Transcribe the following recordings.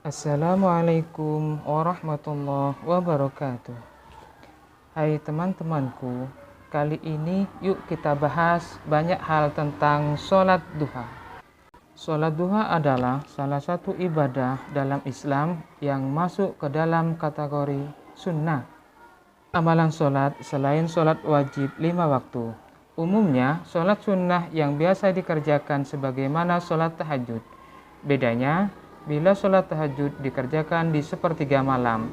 Assalamualaikum warahmatullahi wabarakatuh. Hai teman-temanku, kali ini yuk kita bahas banyak hal tentang sholat duha. Sholat duha adalah salah satu ibadah dalam Islam yang masuk ke dalam kategori sunnah. Amalan sholat selain sholat wajib 5 waktu. Umumnya, sholat sunnah yang biasa dikerjakan sebagaimana sholat tahajud. Bedanya, bila sholat tahajud dikerjakan di sepertiga malam,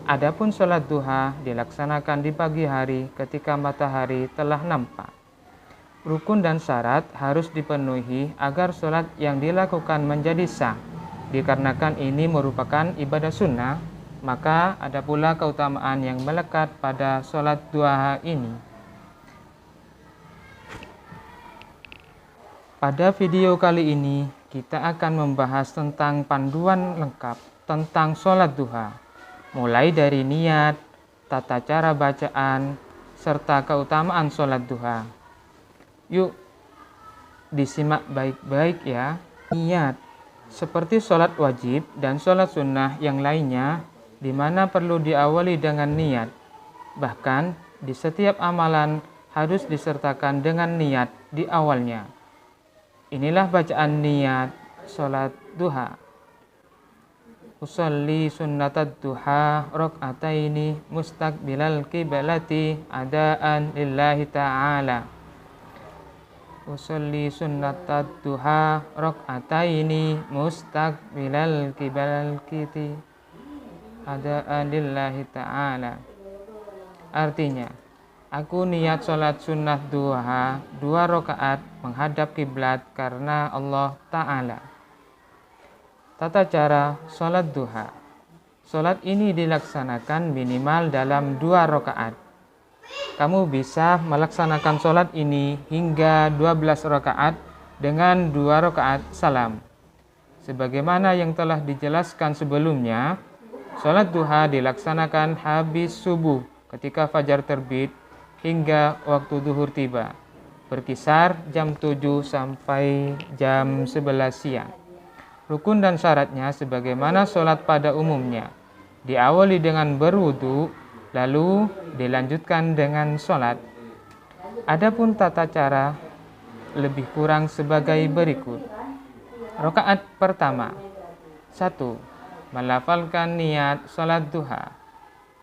adapun sholat duha dilaksanakan di pagi hari ketika matahari telah nampak. Rukun dan syarat harus dipenuhi agar sholat yang dilakukan menjadi sah. Dikarenakan ini merupakan ibadah sunnah, maka ada pula keutamaan yang melekat pada sholat duha ini. Pada video kali ini, kita akan membahas tentang panduan lengkap tentang sholat duha, mulai dari niat, tata cara bacaan, serta keutamaan sholat duha. Yuk, disimak baik-baik ya. Niat, seperti sholat wajib dan sholat sunnah yang lainnya, di mana perlu diawali dengan niat. Bahkan, di setiap amalan harus disertakan dengan niat di awalnya. Inilah bacaan niat sholat duha. Usolli sunnatad duha rok'ataini mustaqbilal qiblati adaan lillahi ta'ala. Usolli sunnatad duha rok'ataini mustaqbilal qiblati adaan lillahi ta'ala. Artinya, aku niat sholat sunnah duha 2 rakaat menghadap kiblat karena Allah Ta'ala. Tata cara sholat duha. Sholat ini dilaksanakan minimal dalam 2 rakaat. Kamu bisa melaksanakan sholat ini hingga 12 rakaat dengan 2 rakaat salam. Sebagaimana yang telah dijelaskan sebelumnya, sholat duha dilaksanakan habis subuh ketika fajar terbit hingga waktu zuhur tiba, berkisar jam 7 sampai jam 11 siang. Rukun dan syaratnya sebagaimana sholat pada umumnya, diawali dengan berwudu, lalu dilanjutkan dengan sholat. Adapun tata cara lebih kurang sebagai berikut. Rakaat pertama, 1. Melafalkan niat sholat duha.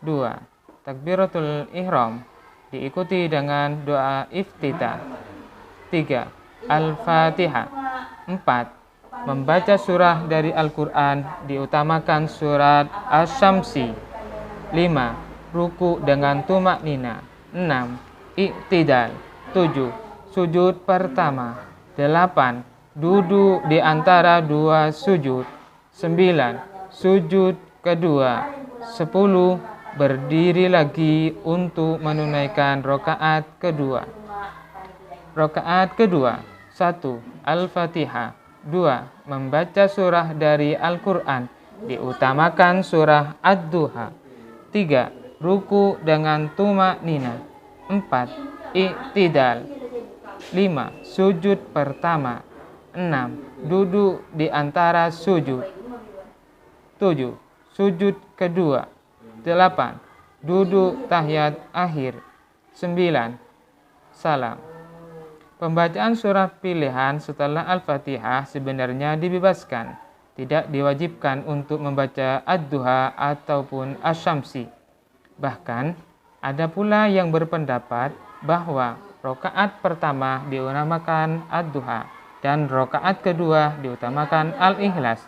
2. Takbiratul ihram, diikuti dengan doa iftitah. 3. Al-Fatihah. 4. Membaca surah dari Al-Quran, diutamakan surat Asy-Syamsi. 5. Ruku dengan tumak nina. 6. Iktidal. 7. Sujud pertama. 8. Duduk di antara 2 sujud. 9. Sujud kedua. 10. Berdiri lagi untuk menunaikan rakaat kedua. Rakaat kedua, 1. Al-Fatihah. 2. Membaca surah dari Al-Quran, diutamakan surah Ad-Duha. 3. Ruku dengan tumak nina. 4. Iktidal. 5. Sujud pertama. 6. Duduk di antara sujud. 7. Sujud kedua. 8. Duduk tahiyat akhir. 9. Salam. Pembacaan surah pilihan setelah Al-Fatihah sebenarnya dibebaskan. Tidak diwajibkan untuk membaca Ad-Duha ataupun Asy-Syamsi. Bahkan, ada pula yang berpendapat bahwa rakaat pertama diutamakan Ad-Duha dan rakaat kedua diutamakan Al-Ikhlas.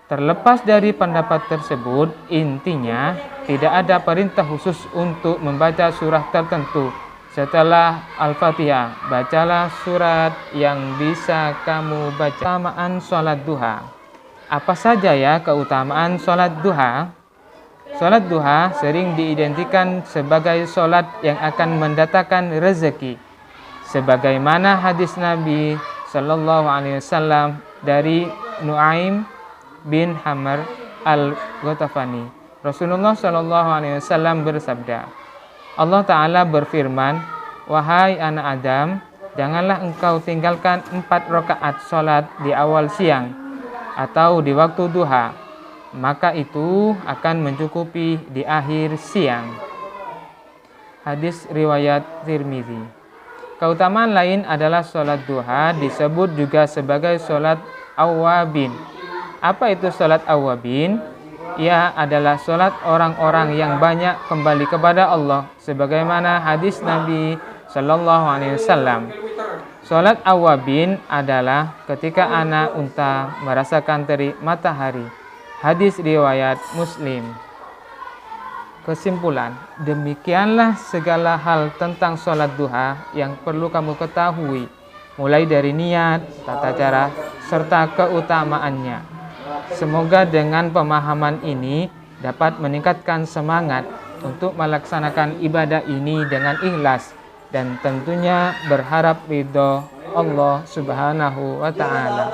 Terlepas dari pendapat tersebut, intinya tidak ada perintah khusus untuk membaca surah tertentu. Setelah Al-Fatihah, bacalah surat yang bisa kamu baca. Keutamaan sholat duha. Apa saja ya keutamaan sholat duha? Sholat duha sering diidentikan sebagai sholat yang akan mendatangkan rezeki. Sebagaimana hadis Nabi SAW dari Nu'aim bin Hamr al-Ghatafani. Rasulullah SAW bersabda, Allah Ta'ala berfirman, wahai anak Adam, janganlah engkau tinggalkan 4 rakaat sholat di awal siang atau di waktu duha. maka itu akan mencukupi di akhir siang. Hadis riwayat Tirmidzi. Keutamaan lain adalah sholat duha disebut juga sebagai sholat awwabin. Apa itu sholat awwabin? Ia adalah sholat orang-orang yang banyak kembali kepada Allah, sebagaimana hadis Nabi Shallallahu Alaihi Wasallam. Sholat awwabin adalah ketika anak unta merasakan terik matahari. Hadis riwayat Muslim. Kesimpulan, demikianlah segala hal tentang sholat duha yang perlu kamu ketahui, mulai dari niat, tata cara, serta keutamaannya. Semoga dengan pemahaman ini dapat meningkatkan semangat untuk melaksanakan ibadah ini dengan ikhlas dan tentunya berharap ridho Allah Subhanahu wa Ta'ala.